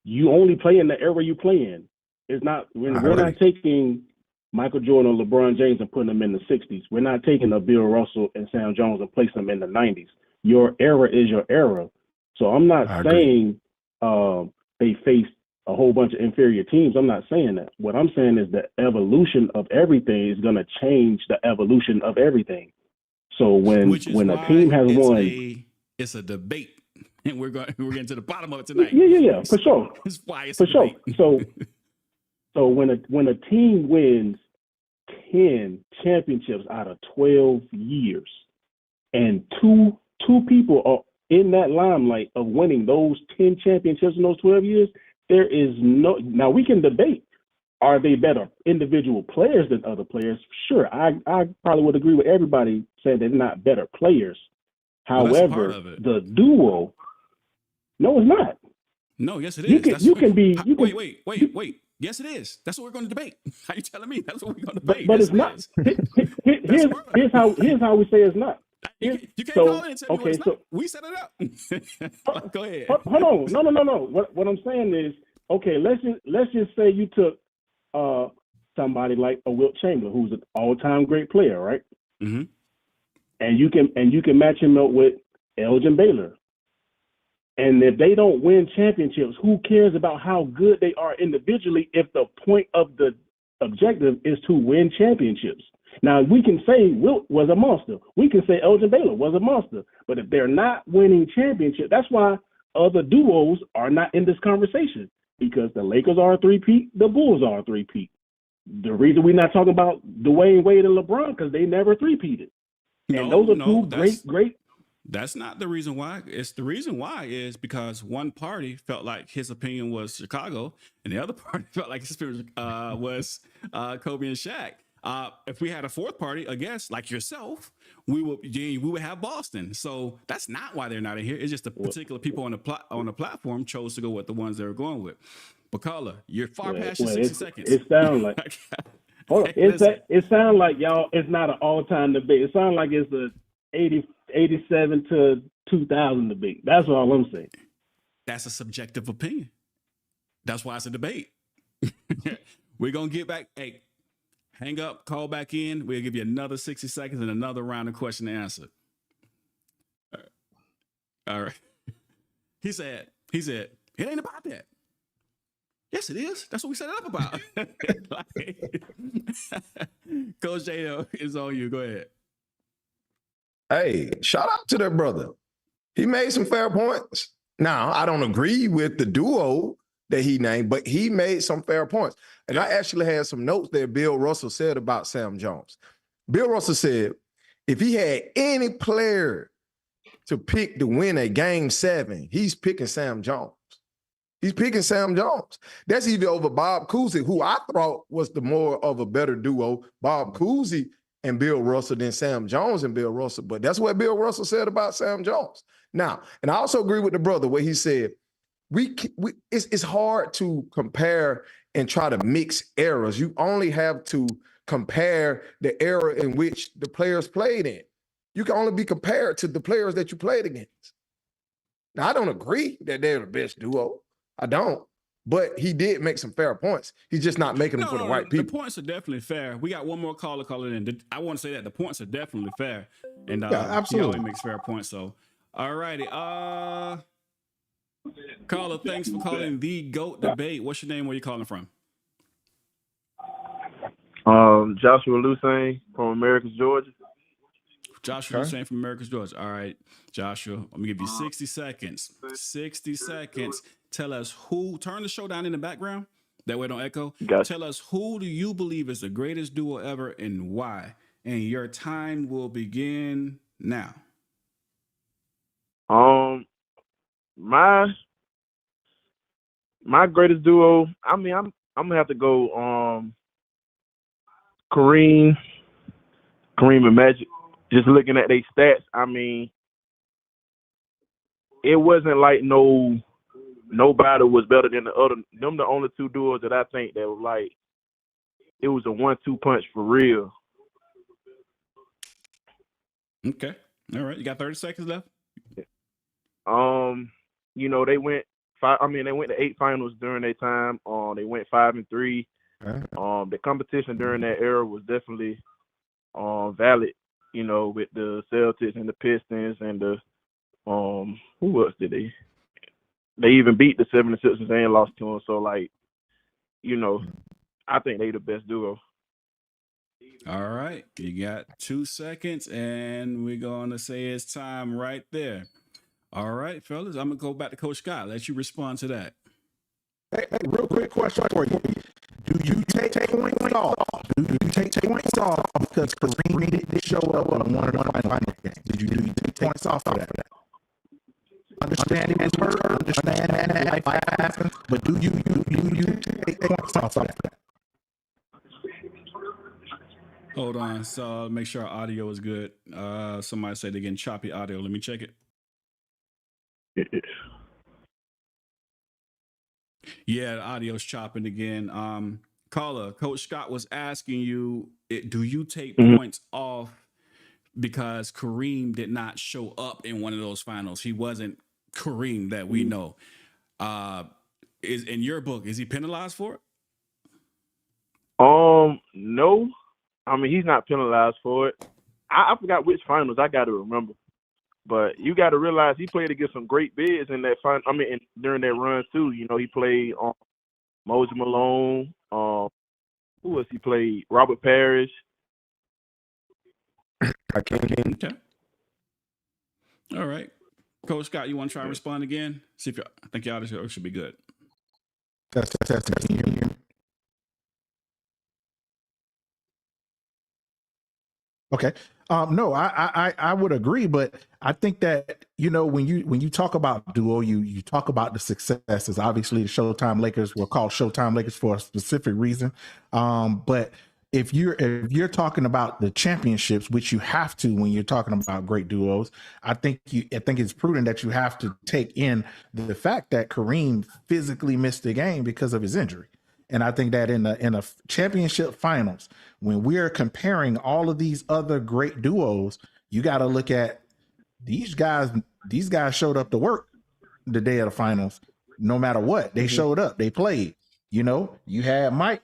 You only play in the era you play in. It's not. We're not taking Michael Jordan or LeBron James and putting them in the 60s. We're not taking a Bill Russell and Sam Jones and placing them in the 90s. Your era is your era. So I'm not saying they faced a whole bunch of inferior teams. I'm not saying that. What I'm saying is the evolution of everything is going to change the evolution of everything. So when Which is a why team has won, it's a debate, and we're getting to the bottom of it tonight. yeah, for sure, That's why it's for a debate. sure. So when a team wins 10 championships out of 12 years, and two people are in that limelight of winning those 10 championships in those 12 years, there is no. Now we can debate. Are they better individual players than other players? Sure, I probably would agree with everybody saying they're not better players. However, the duo, no, it's not. No, yes, it is. You can be. Wait. Yes, it is. That's what we're going to debate. How you telling me? That's what we're going to debate. But it's not. Here's how we say it's not. You can't call it and tell me what it's not. We set it up. Go ahead. Hold on. No. What I'm saying is, okay, let's just say you took somebody like a Wilt Chamberlain, who's an all-time great player, right? Mm-hmm. And you can match him up with Elgin Baylor. And if they don't win championships, who cares about how good they are individually if the point of the objective is to win championships? Now, we can say Wilt was a monster. We can say Elgin Baylor was a monster. But if they're not winning championships, that's why other duos are not in this conversation, because the Lakers are a three-peat, the Bulls are a three-peat. The reason we're not talking about Dwayne Wade and LeBron, because they never three-peated. And those are two great. That's not the reason why. It's the reason why is because one party felt like his opinion was Chicago, and the other party felt like his opinion was Kobe and Shaq. If we had a fourth party, I guess, like yourself, we would have Boston. So that's not why they're not in here. It's just the particular people on the platform chose to go with the ones they were going with. But Carla, you're far past your 60 seconds. It sounds like it sounds like y'all. It's not an all-time debate. It sounds like it's a 87 to 2000 debate. That's all I'm saying. That's a subjective opinion. That's why it's a debate. We're gonna get back. Hey, hang up, call back in. We'll give you another 60 seconds and another round of question and answer. All right. He said, it ain't about that. Yes, it is. That's what we set it up about. Coach J is on you. Go ahead. Hey, shout out to that brother. He made some fair points. Now, I don't agree with the duo that he named, but he made some fair points. And I actually had some notes that Bill Russell said about Sam Jones. Bill Russell said, if he had any player to pick to win a game 7, he's picking Sam Jones. He's picking Sam Jones. That's either over Bob Cousy, who I thought was the more of a better duo, Bob Cousy and Bill Russell, than Sam Jones and Bill Russell. But that's what Bill Russell said about Sam Jones. Now, and I also agree with the brother where he said, it's hard to compare and try to mix eras. You only have to compare the era in which the players played in. You can only be compared to the players that you played against. Now, I don't agree that they're the best duo. I don't. But he did make some fair points. He's just not making them for the right people. The points are definitely fair. We got one more caller calling in. I want to say that the points are definitely fair. And absolutely. He always makes fair points. So, all righty. Caller, thanks for calling the GOAT Debate. What's your name? Where you calling from? Joshua Lucene from Americus, Georgia. Joshua Lucene from Americus, Georgia. All right, Joshua, I'm going to give you 60 seconds. 60 seconds. Tell us who, turn the show down in the background. That way don't echo. Gotcha. Tell us, who do you believe is the greatest duo ever and why? And your time will begin now. My greatest duo, I mean, I'm gonna have to go Kareem and Magic. Just looking at their stats, I mean, it wasn't like nobody was better than the other. Them the only two duos that I think that were like, it was a 1-2 punch for real. Okay. All right. You got 30 seconds left. You know, they went to 8 finals during their time. They went 5-3. The competition during that era was definitely valid. You know, with the Celtics and the Pistons and the who else did they? They even beat the 76ers and lost to them. So, like, you know, I think they the best duo. All right. You got 2 seconds, and we're going to say it's time right there. All right, fellas. I'm going to go back to Coach Scott. Let you respond to that. Hey, real quick question for you. Do you take points off? Do you take points off because Kareem didn't show up on one of the final games? Do you take points off for that? Understand it was hurt. Understand that life happens. But do you take points off for that? Hold on. So make sure our audio is good. Somebody said they're getting choppy audio. Let me check it. Yeah, the audio's chopping again. Caller, Coach Scott was asking you, do you take points off because Kareem did not show up in one of those finals? He wasn't Kareem that we know. Is in your book, is he penalized for it? No. I mean, he's not penalized for it. I forgot which finals. I got to remember. But you got to realize he played against some great bigs in that final. I mean, during that run too. You know, he played on Moses Malone. Who else he played? Robert Parrish. Okay. All right. Coach Scott, you want to try and respond again? See if I think y'all should be good. Test. Okay. No, I would agree, but I think that, you know, when you talk about duo, you talk about the successes. Obviously, the Showtime Lakers were called Showtime Lakers for a specific reason. But if you're talking about the championships, which you have to when you're talking about great duos, I think it's prudent that you have to take in the fact that Kareem physically missed the game because of his injury. And I think that in a championship finals, when we're comparing all of these other great duos, you got to look at these guys. These guys showed up to work the day of the finals, no matter what. They showed up. They played. You know, you had Mike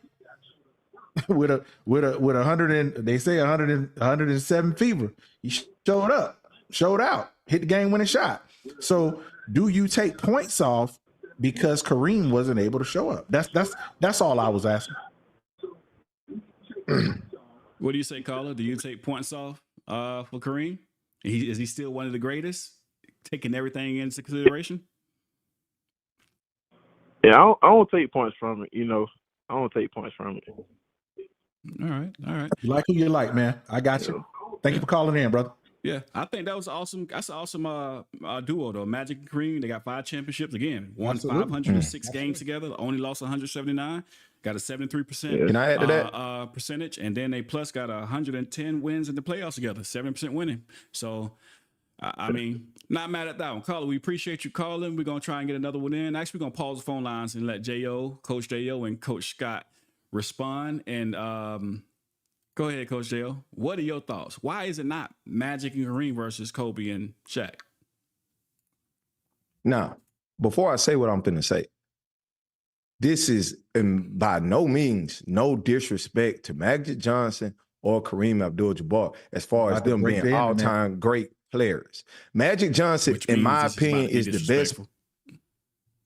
with a 100 and they say 107 fever. He showed up, showed out, hit the game winning shot. So, do you take points off because Kareem wasn't able to show up? That's all I was asking. What do you say, caller? Do you take points off for Kareem? Is he still one of the greatest, taking everything into consideration? Yeah, I don't take points from it. You know, I don't take points from it. All right. You like who you like, man. I got you. Thank you for calling in, brother. Yeah, I think that was awesome. That's an awesome duo, though. Magic and Kareem, they got 5 championships. Again, won 506 games together, only lost 179. Got a 73% Can I add to that? Percentage, and then they plus got 110 wins in the playoffs together, 7% winning. So, I mean, not mad at that one. Caller, we appreciate you calling. We're going to try and get another one in. Actually, we're going to pause the phone lines and let Coach J.O., and Coach Scott respond. And go ahead, Coach J.O. What are your thoughts? Why is it not Magic and Kareem versus Kobe and Shaq? Now, before I say what I'm going to say, this is by no means no disrespect to Magic Johnson or Kareem Abdul-Jabbar as far as them being all-time great players. Magic Johnson, in my opinion, is the best.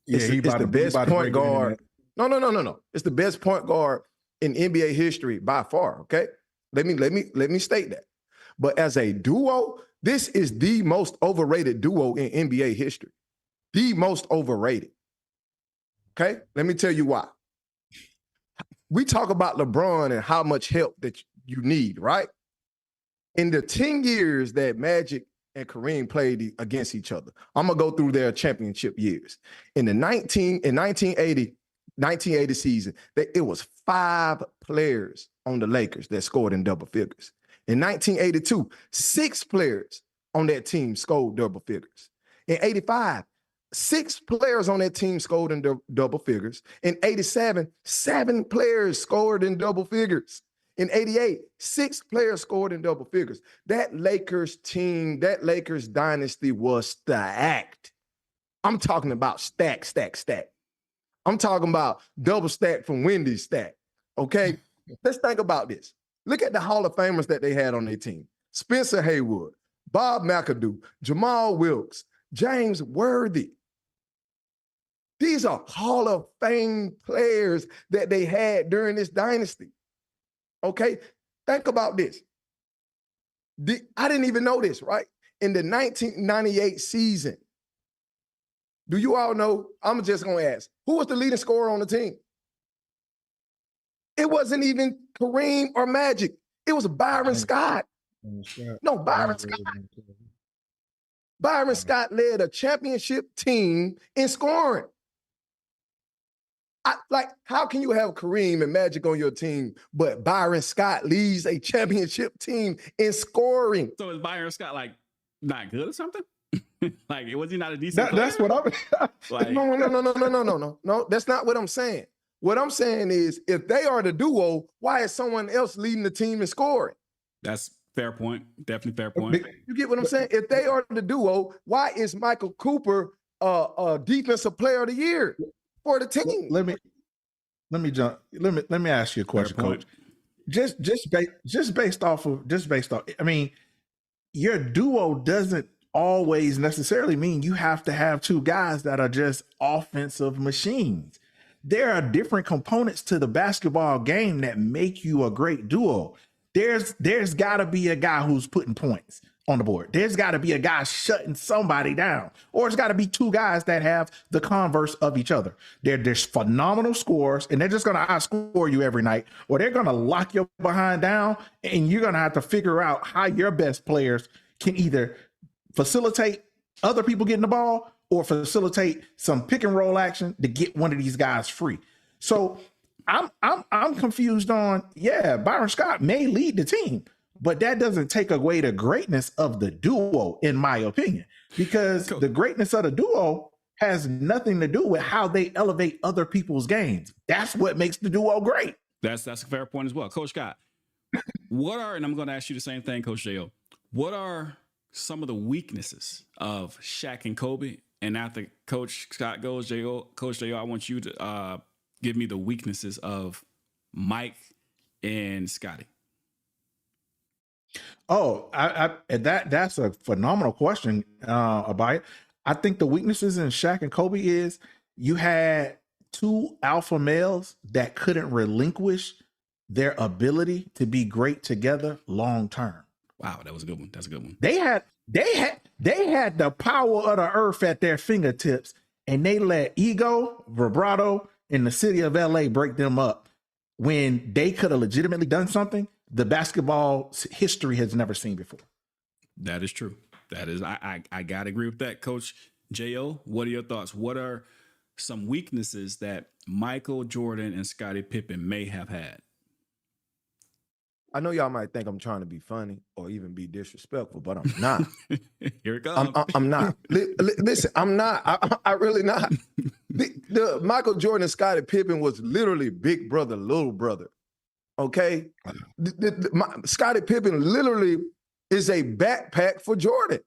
It's the best point guard. No. It's the best point guard in NBA history by far. Okay, let me state that. But as a duo, this is the most overrated duo in NBA history. The most overrated. Okay, let me tell you why. We talk about LeBron and how much help that you need, right? In the 10 years that Magic and Kareem played against each other, I'm gonna go through their championship years. In the 1980 season, it was 5 players on the Lakers that scored in double figures. In 1982, 6 players on that team scored double figures. In 85, 6 players on that team scored in double figures. In 87, 7 players scored in double figures. In 88, 6 players scored in double figures. That Lakers team, that Lakers dynasty was stacked. I'm talking about stack. I'm talking about double stack from Wendy's stack. Okay? Let's think about this. Look at the Hall of Famers that they had on their team. Spencer Haywood, Bob McAdoo, Jamal Wilkes, James Worthy. These are Hall of Fame players that they had during this dynasty. Okay? Think about this. I didn't even know this, right? In the 1998 season, do you all know? I'm just going to ask, who was the leading scorer on the team? It wasn't even Kareem or Magic. It was Byron Scott. No, Byron Scott. Byron Scott led a championship team in scoring. How can you have Kareem and Magic on your team, but Byron Scott leads a championship team in scoring? So is Byron Scott like not good or something? Like, was he not a decent player? That's what I'm like. No. That's not what I'm saying. What I'm saying is, if they are the duo, why is someone else leading the team in scoring? That's fair point. Definitely fair point. You get what I'm saying? If they are the duo, why is Michael Cooper a defensive player of the year for the team? Let me jump. Let me ask you a question, Coach. Just based off. I mean, your duo doesn't always necessarily mean you have to have two guys that are just offensive machines. There are different components to the basketball game that make you a great duo. There's got to be a guy who's putting points on the board. There's got to be a guy shutting somebody down, or it's got to be two guys that have the converse of each other. There's phenomenal scores, and they're just going to outscore you every night, or they're going to lock your behind down, and you're going to have to figure out how your best players can either facilitate other people getting the ball or facilitate some pick and roll action to get one of these guys free. So I'm confused on, Byron Scott may lead the team, but that doesn't take away the greatness of the duo, in my opinion, because the greatness of the duo has nothing to do with how they elevate other people's games. That's what makes the duo great. That's a fair point as well. Coach Scott, and I'm going to ask you the same thing, Coach J.O., what are some of the weaknesses of Shaq and Kobe? And after Coach Scott goes, Coach J.O., I want you to give me the weaknesses of Mike and Scotty. Oh, that's a phenomenal question about it. I think the weaknesses in Shaq and Kobe is you had two alpha males that couldn't relinquish their ability to be great together long term. Wow, that was a good one. That's a good one. They had the power of the earth at their fingertips, and they let ego, vibrato, in the city of LA break them up when they could have legitimately done something the basketball history has never seen before. That is true. That is, I gotta agree with that. Coach J.O., what are your thoughts? What are some weaknesses that Michael Jordan and Scottie Pippen may have had? I know y'all might think I'm trying to be funny or even be disrespectful, but I'm not. Here it comes. I'm not. Listen, I'm not. I really not. The Michael Jordan and Scottie Pippen was literally big brother, little brother. Okay? Scottie Pippen literally is a backpack for Jordan.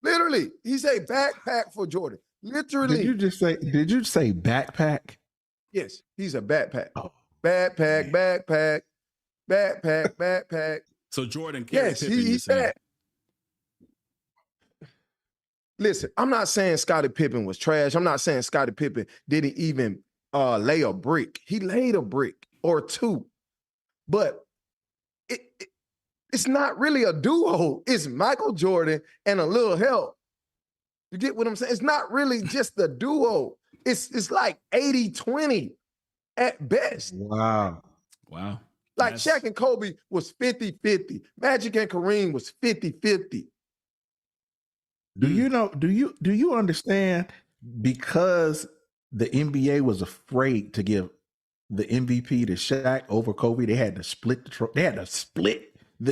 Literally, he's a backpack for Jordan. Literally. Did you say backpack? Yes, he's a backpack. Oh, backpack. So Jordan carried Pippen. He's that. Listen, I'm not saying Scottie Pippen was trash. I'm not saying Scottie Pippen didn't even lay a brick. He laid a brick or two. But it's not really a duo. It's Michael Jordan and a little help. You get what I'm saying? It's not really just the duo. It's like 80-20 at best. Wow. Like Shaq and Kobe was 50-50. Magic and Kareem was 50-50. Do you understand, because the NBA was afraid to give the MVP to Shaq over Kobe, they had to split the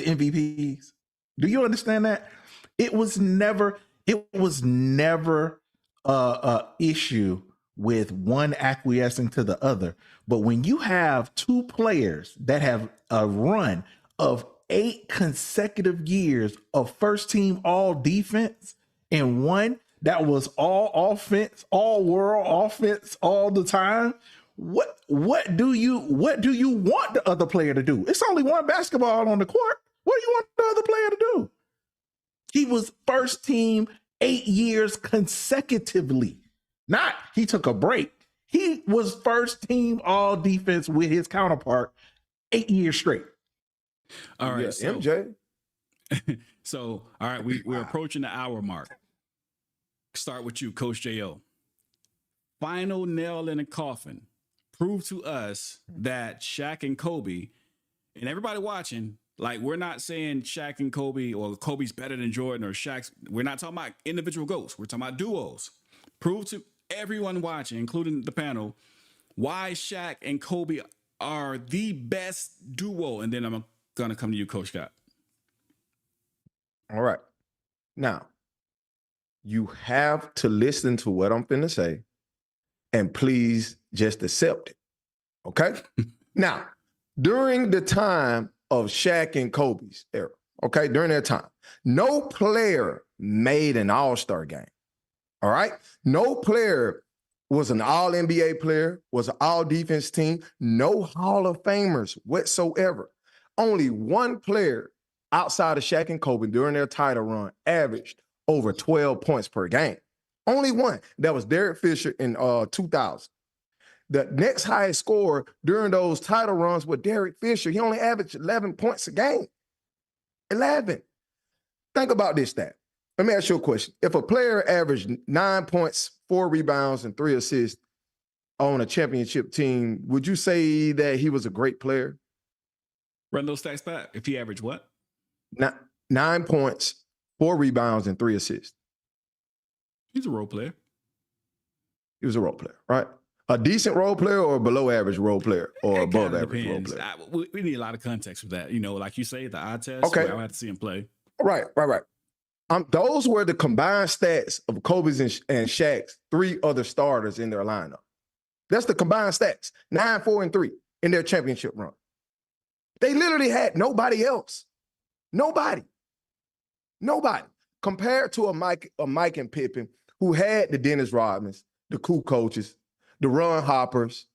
MVPs. Do you understand that? It was never a issue with one acquiescing to the other. But when you have two players that have a run of 8 consecutive years of first team all defense and one that was all offense, all world offense all the time, what do you want the other player to do? It's only one basketball on the court. What do you want the other player to do? He was first team 8 years consecutively. Not he took a break. He was first team all defense with his counterpart 8 years straight. All right, Yeah, so MJ. so all right, we're approaching the hour mark. Start with you, Coach Jo. Final nail in the coffin. Prove to us that Shaq and Kobe, and everybody watching, like, we're not saying Shaq and Kobe or Kobe's better than Jordan or Shaq's. We're not talking about individual GOATs. We're talking about duos. Prove to everyone watching, including the panel, why Shaq and Kobe are the best duo. And then I'm going to come to you, Coach Scott. All right. Now, you have to listen to what I'm finna say and please just accept it. Okay? Now, during the time of Shaq and Kobe's era, okay, during that time, no player made an all-star game. All right? No player was an all-NBA player, was an all-defense team, no Hall of Famers whatsoever. Only one player outside of Shaq and Kobe during their title run averaged over 12 points per game. Only one. That was Derek Fisher in 2000. The next highest scorer during those title runs was Derek Fisher. He only averaged 11 points a game. 11. Think about this stat. Let me ask you a question. If a player averaged 9 points, 4 rebounds, and 3 assists on a championship team, would you say that he was a great player? Run those stats back. If he averaged what? 9 points, 4 rebounds, and 3 assists. He's a role player. He was a role player, right? A decent role player or a below average role player or It above kinda average role depends. player? We need a lot of context for that. You know, like you say, the eye test. Okay. I'll have to see him play. Right. Those were the combined stats of Kobe's and Shaq's 3 other starters in their lineup. That's the combined stats, 9, 4, and 3 in their championship run. They literally had nobody else. Nobody. Compared to a Mike and Pippen, who had the Dennis Rodmans, the cool coaches, the Ron Hoppers.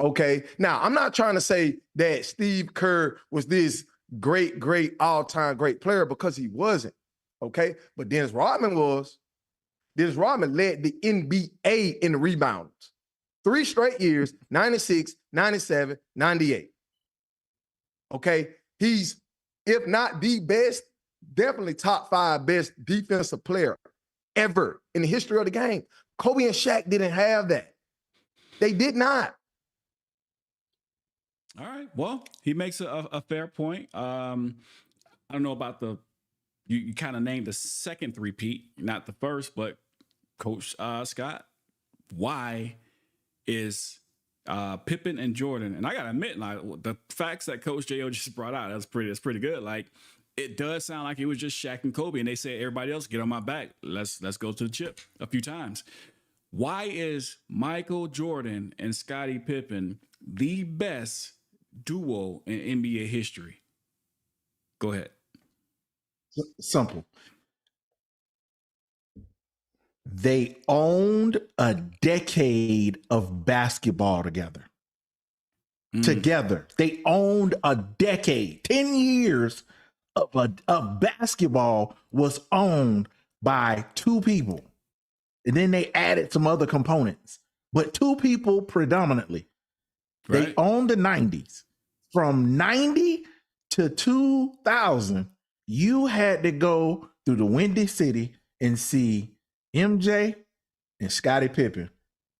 Okay. Now, I'm not trying to say that Steve Kerr was this great, all-time great player, because he wasn't. Okay. But Dennis Rodman was. Dennis Rodman led the NBA in rebounds. 3 straight years, 96, 97, 98. Okay. He's, if not the best, definitely top 5 best defensive player ever in the history of the game. Kobe and Shaq didn't have that. They did not. All right. Well, he makes a fair point. I don't know about you kind of named the second three-peat, not the first, but Coach Scott, why is Pippen and Jordan? And I gotta admit, like, the facts that Coach Jo just brought out, that's pretty good. Like, it does sound like it was just Shaq and Kobe, and they said, everybody else, get on my back. Let's go to the chip a few times. Why is Michael Jordan and Scottie Pippen the best duo in NBA history? Go ahead. Simple. They owned a decade of basketball together. Together. They owned a decade. 10 years of basketball was owned by 2 people. And then they added some other components, but 2 people predominantly. Right. They owned the 90s. From 90 to 2000, you had to go through the Windy City and see MJ and Scottie Pippen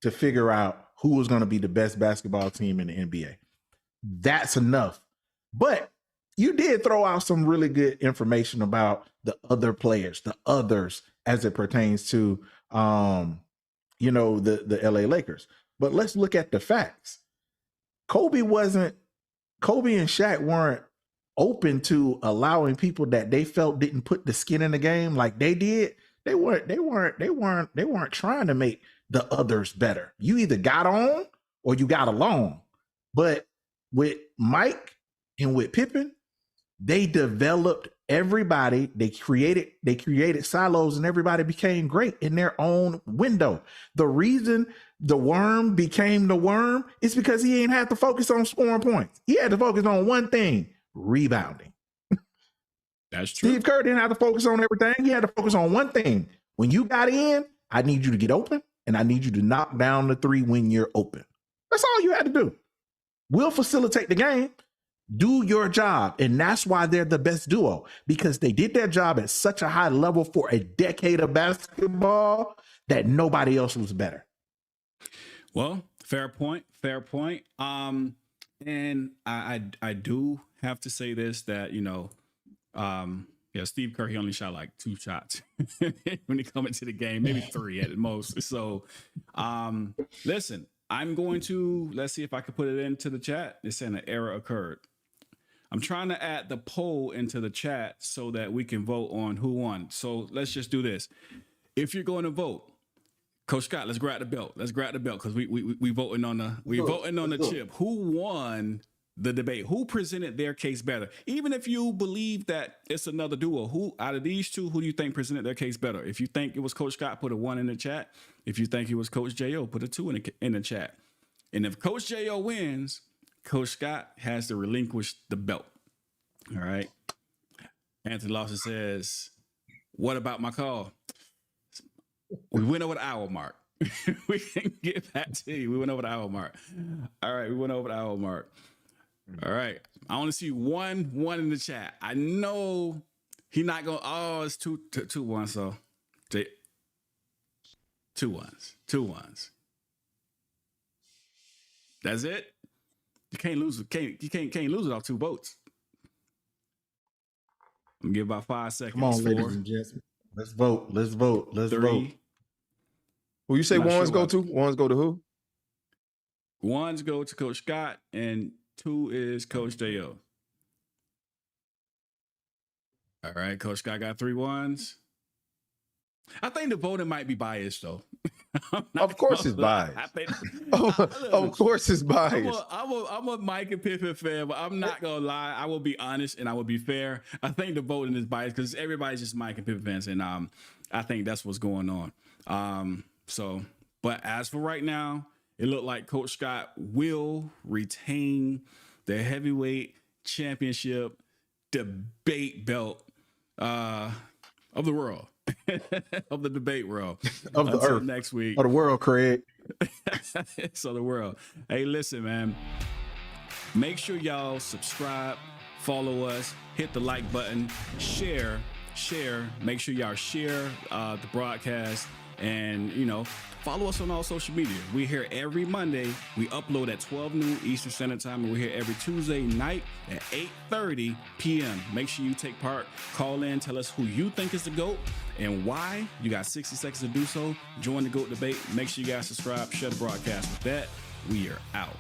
to figure out who was going to be the best basketball team in the NBA. That's enough. But you did throw out some really good information about the other players, the others, as it pertains to the LA Lakers. But let's look at the facts. Kobe and Shaq weren't open to allowing people that they felt didn't put the skin in the game like they did. They weren't trying to make the others better. You either got on or you got along. But with Mike and with Pippen, they developed everybody. They created silos, and everybody became great in their own window. The reason the worm became the worm is because he ain't had to focus on scoring points. He had to focus on one thing: rebounding. That's true. Steve Kerr didn't have to focus on everything. He had to focus on one thing. When you got in, I need you to get open, and I need you to knock down the 3 when you're open. That's all you had to do. We'll facilitate the game. Do your job. And that's why they're the best duo, because they did their job at such a high level for a decade of basketball that nobody else was better. Well, fair point. Fair point. And I do have to say this, that, Steve Kerr, he only shot like 2 shots when he come into the game, maybe 3 at the most. So, listen, I'm going to, let's see if I can put it into the chat. It's saying an error occurred. I'm trying to add the poll into the chat so that we can vote on who won. So let's just do this. If you're going to vote, Coach Scott, let's grab the belt. Let's grab the belt, because we voting on the chip. Who won the debate? Who presented their case better? Even if you believe that it's another duo, who out of these two, who do you think presented their case better? If you think it was Coach Scott, put a 1 in the chat. If you think it was Coach J.O., put a 2 in the chat. And if Coach J.O. wins, Coach Scott has to relinquish the belt. All right. Anthony Lawson says, what about my call? We went over the hour mark. We can get back to you. We went over the hour mark. All right. We went over the hour mark. All right. I only see one in the chat. I know he not going, it's two ones. So 2 ones. 2 ones. That's it. You can't lose. You can't lose it off 2 votes. I'm gonna give about 5 seconds. Come on, ladies and gents. Let's vote. Let's vote. Let's 3. vote. Who you say ones go to? Ones go to who? 1s go to Coach Scott, and 2 is Coach J.O. All right, Coach Scott got 3 1s. I think the voting might be biased, though. Of course it's biased. Of course it's biased. I'm a Mike and Pippen fan, but I'm not going to lie. I will be honest and I will be fair. I think the voting is biased because everybody's just Mike and Pippen fans, and I think that's what's going on. But as for right now, it looked like Coach Scott will retain the heavyweight championship debate belt of the world. Of the debate world, of the earth next week, of the world, Craig. So the world. Hey, listen, man. Make sure y'all subscribe, follow us, hit the like button, share. Make sure y'all share the broadcast, and follow us on all social media. We're here every Monday. We upload at 12 noon Eastern Standard Time, and we're here every Tuesday night at 8:30 p.m. Make sure you take part. Call in. Tell us who you think is the GOAT and why. You got 60 seconds to do so. Join the GOAT debate. Make sure you guys subscribe. Share the broadcast. With that, we are out.